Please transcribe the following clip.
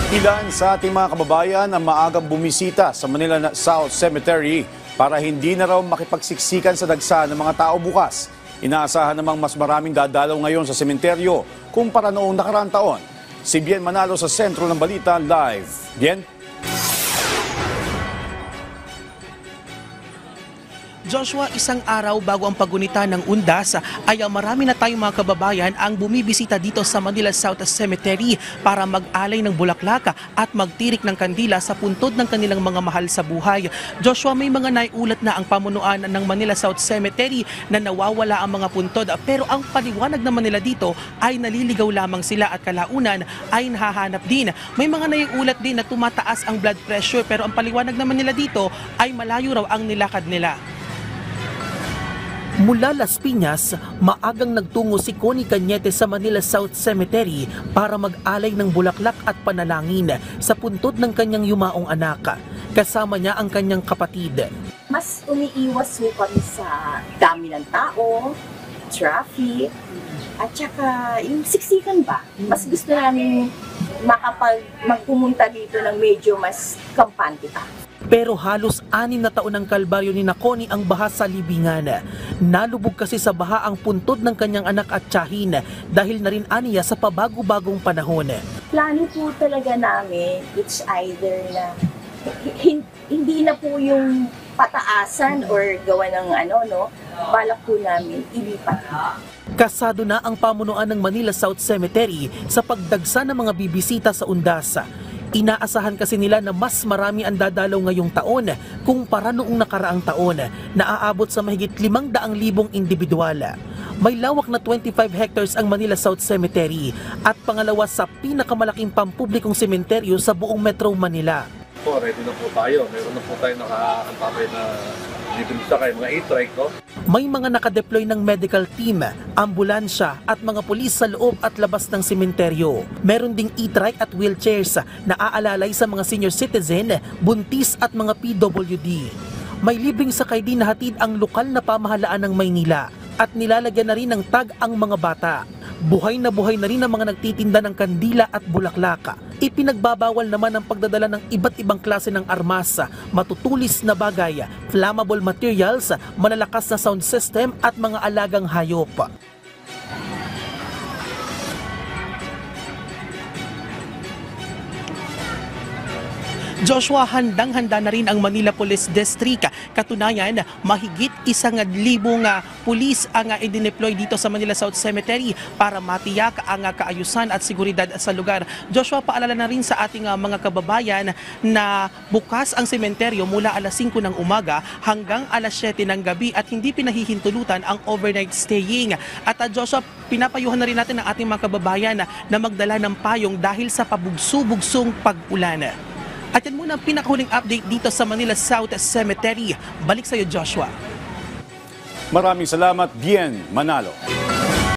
Ilan sa ating mga kababayan ang maagang bumisita sa Manila South Cemetery para hindi na raw makipagsiksikan sa dagsa ng mga tao bukas. Inaasahan namang mas maraming dadalaw ngayon sa sementeryo kumpara noong nakaraang taon. Si Bien Manalo sa sentro ng balita live. Bien? Joshua, isang araw bago ang paggunita ng undas ay marami na tayong mga kababayan ang bumibisita dito sa Manila South Cemetery para mag-alay ng bulaklak at magtirik ng kandila sa puntod ng kanilang mga mahal sa buhay. Joshua, may mga naiulat na ang pamunuan ng Manila South Cemetery na nawawala ang mga puntod, pero ang paliwanag naman nila dito ay naliligaw lamang sila at kalaunan ay nahahanap din. May mga naiulat din na tumataas ang blood pressure, pero ang paliwanag naman nila dito ay malayo raw ang nilakad nila. Mula Las Piñas, maagang nagtungo si Connie Cañete sa Manila South Cemetery para mag-alay ng bulaklak at panalangin sa puntod ng kanyang yumaong anak. Kasama niya ang kanyang kapatid. Mas umiiwas po kami sa dami ng tao, traffic, at saka yung siksikan ba. Mas gusto namin magpumunta dito ng medyo mas kampante pa. Pero halos 6 na taon ang kalbaryo ni Connie ang baha sa libingan. Nalubog kasi sa baha ang puntod ng kanyang anak at tiyahin dahil na rin aniya sa pabago-bagong panahon. Plano po talaga namin, it's either na hindi na po yung pataasan or gawa ng balak po namin ilipat. Kasado na ang pamunuan ng Manila South Cemetery sa pagdagsa ng mga bibisita sa undas. Inaasahan kasi nila na mas marami ang dadalaw ngayong taon kumpara noong nakaraang taon na aabot sa mahigit 500,000 individual. May lawak na 25 hectares ang Manila South Cemetery at pangalawa sa pinakamalaking pampublikong sementeryo sa buong Metro Manila. Ready na po tayo. Meron na po tayo nakaantapay na dito sa kayo mga e-trike. May mga nakadeploy ng medical team, ambulansya at mga pulis sa loob at labas ng sementeryo. Meron ding e-trike at wheelchairs na aalalay sa mga senior citizen, buntis at mga PWD. May libreng sakay din na hatid ang lokal na pamahalaan ng Maynila at nilalagyan na rin ng tag ang mga bata. Buhay na rin ang mga nagtitinda ng kandila at bulaklak. Ipinagbabawal naman ang pagdadala ng iba't ibang klase ng armas, matutulis na bagay, flammable materials, malalakas na sound system at mga alagang hayop. Joshua, handang-handa na rin ang Manila Police District. Katunayan, mahigit 1,000 pulis ang idineploy dito sa Manila South Cemetery para matiyak ang kaayusan at seguridad sa lugar. Joshua, paalala na rin sa ating mga kababayan na bukas ang sementeryo mula alas 5 ng umaga hanggang alas 7 ng gabi at hindi pinahihintulutan ang overnight staying. At Joshua, pinapayuhan na rin natin ang ating mga kababayan na magdala ng payong dahil sa pabugso-bugsong pag-ulan. At yan muna ang pinakahuling update dito sa Manila South Cemetery. Balik sa iyo, Joshua. Maraming salamat, Bien Manalo.